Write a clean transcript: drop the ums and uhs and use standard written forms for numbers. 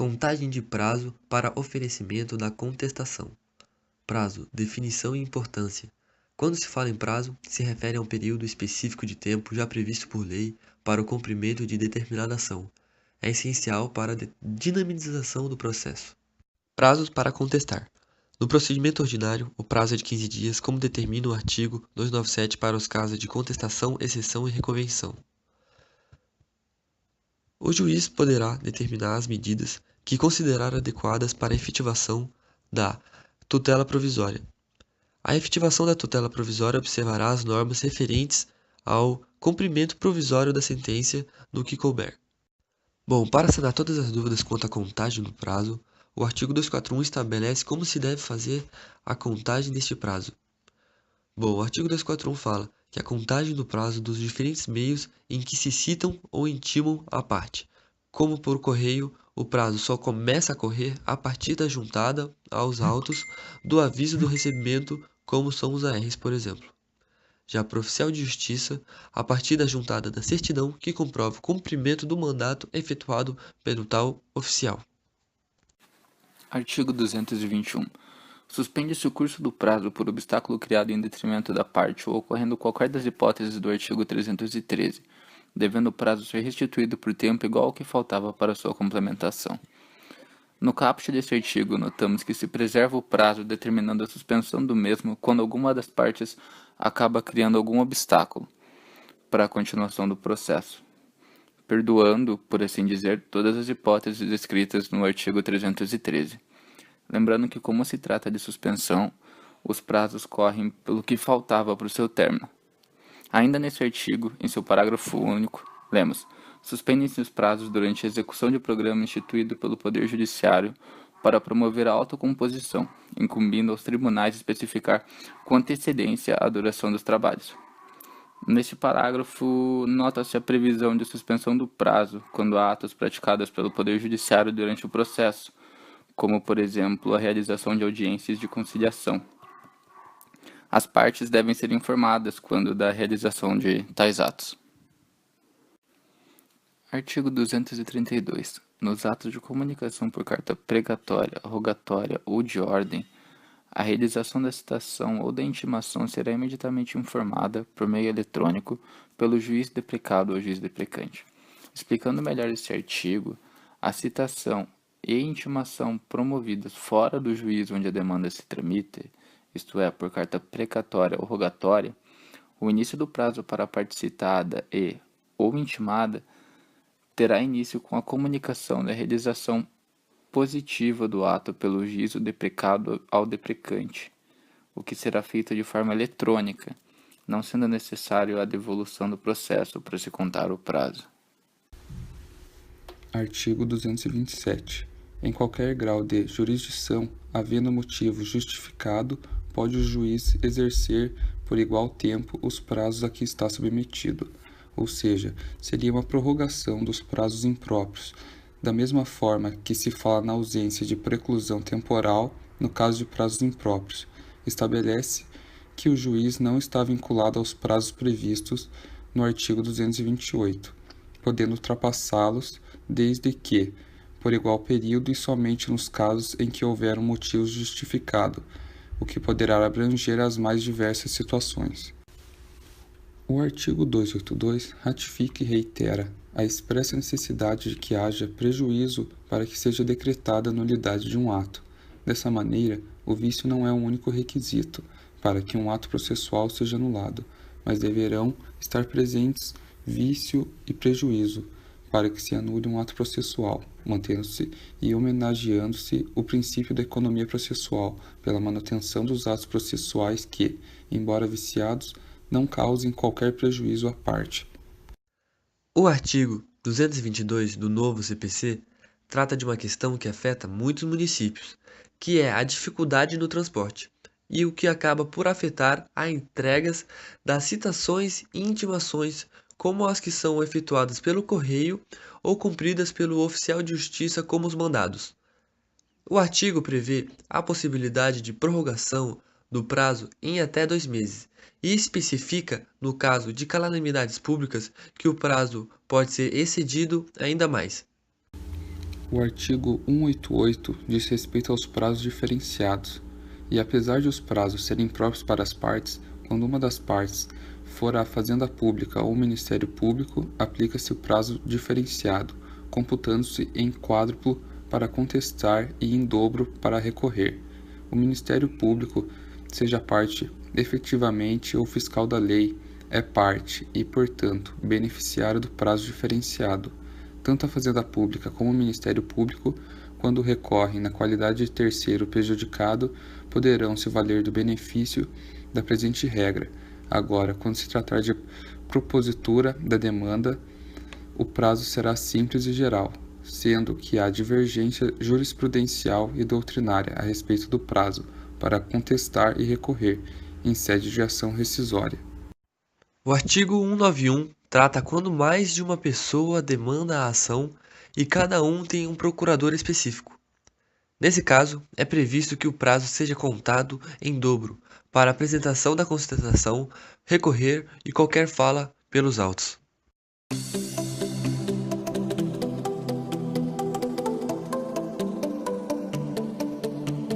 Contagem de prazo para oferecimento da contestação. Prazo, definição e importância. Quando se fala em prazo, se refere a um período específico de tempo já previsto por lei para o cumprimento de determinada ação. É essencial para a dinamização do processo. Prazos para contestar. No procedimento ordinário, o prazo é de 15 dias, como determina o artigo 297 para os casos de contestação, exceção e reconvenção. O juiz poderá determinar as medidas que considerar adequadas para a efetivação da tutela provisória. A efetivação da tutela provisória observará as normas referentes ao cumprimento provisório da sentença no que couber. Bom, para sanar todas as dúvidas quanto à contagem do prazo, o artigo 241 estabelece como se deve fazer a contagem deste prazo. Bom, o artigo 241 fala que a contagem do prazo dos diferentes meios em que se citam ou intimam a parte. Como por correio, o prazo só começa a correr a partir da juntada aos autos do aviso do recebimento, como são os ARs, por exemplo. Já para o oficial de justiça, a partir da juntada da certidão que comprova o cumprimento do mandato efetuado pelo tal oficial. Artigo 221. Suspende-se o curso do prazo por obstáculo criado em detrimento da parte ou ocorrendo qualquer das hipóteses do artigo 313, devendo o prazo ser restituído por tempo igual ao que faltava para sua complementação. No caput deste artigo, notamos que se preserva o prazo determinando a suspensão do mesmo quando alguma das partes acaba criando algum obstáculo para a continuação do processo, perdoando, por assim dizer, todas as hipóteses descritas no artigo 313. Lembrando que, como se trata de suspensão, os prazos correm pelo que faltava para o seu término. Ainda nesse artigo, em seu parágrafo único, lemos: suspendem-se os prazos durante a execução de programa instituído pelo Poder Judiciário para promover a autocomposição, incumbindo aos tribunais especificar com antecedência a duração dos trabalhos. Neste parágrafo, nota-se a previsão de suspensão do prazo quando há atos praticados pelo Poder Judiciário durante o processo, como, por exemplo, a realização de audiências de conciliação. As partes devem ser informadas quando da realização de tais atos. Artigo 232. Nos atos de comunicação por carta pregatória, rogatória ou de ordem, a realização da citação ou da intimação será imediatamente informada, por meio eletrônico, pelo juiz deprecado ou juiz deprecante. Explicando melhor este artigo, a citação e intimação promovidas fora do juízo onde a demanda se tramita, isto é, por carta precatória ou rogatória, o início do prazo para a parte citada e ou intimada terá início com a comunicação da realização positiva do ato pelo juízo deprecado ao deprecante, o que será feito de forma eletrônica, não sendo necessário a devolução do processo para se contar o prazo. Artigo 227. Em qualquer grau de jurisdição, havendo motivo justificado, pode o juiz exercer por igual tempo os prazos a que está submetido, ou seja, seria uma prorrogação dos prazos impróprios, da mesma forma que se fala na ausência de preclusão temporal no caso de prazos impróprios. Estabelece que o juiz não está vinculado aos prazos previstos no artigo 228, podendo ultrapassá-los desde que, por igual período e somente nos casos em que houver um motivo justificado, o que poderá abranger as mais diversas situações. O artigo 282 ratifica e reitera a expressa necessidade de que haja prejuízo para que seja decretada a nulidade de um ato. Dessa maneira, o vício não é um único requisito para que um ato processual seja anulado, mas deverão estar presentes vício e prejuízo para que se anule um ato processual, mantendo-se e homenageando-se o princípio da economia processual pela manutenção dos atos processuais que, embora viciados, não causem qualquer prejuízo à parte. O artigo 222 do novo CPC trata de uma questão que afeta muitos municípios, que é a dificuldade no transporte, e o que acaba por afetar a entregas das citações e intimações, como as que são efetuadas pelo correio ou cumpridas pelo oficial de justiça como os mandados. O artigo prevê a possibilidade de prorrogação do prazo em até 2 meses e especifica, no caso de calamidades públicas, que o prazo pode ser excedido ainda mais. O artigo 188 diz respeito aos prazos diferenciados, e apesar de os prazos serem próprios para as partes, quando uma das partes for a Fazenda Pública ou o Ministério Público, aplica-se o prazo diferenciado, computando-se em quádruplo para contestar e em dobro para recorrer. O Ministério Público, seja parte efetivamente ou fiscal da lei, é parte e, portanto, beneficiário do prazo diferenciado. Tanto a Fazenda Pública como o Ministério Público, quando recorrem na qualidade de terceiro prejudicado, poderão se valer do benefício da presente regra. Agora, quando se tratar de propositura da demanda, o prazo será simples e geral, sendo que há divergência jurisprudencial e doutrinária a respeito do prazo para contestar e recorrer em sede de ação rescisória. O artigo 191 trata quando mais de uma pessoa demanda a ação e cada um tem um procurador específico. Nesse caso, é previsto que o prazo seja contado em dobro para apresentação da contestação, recorrer e qualquer fala pelos autos.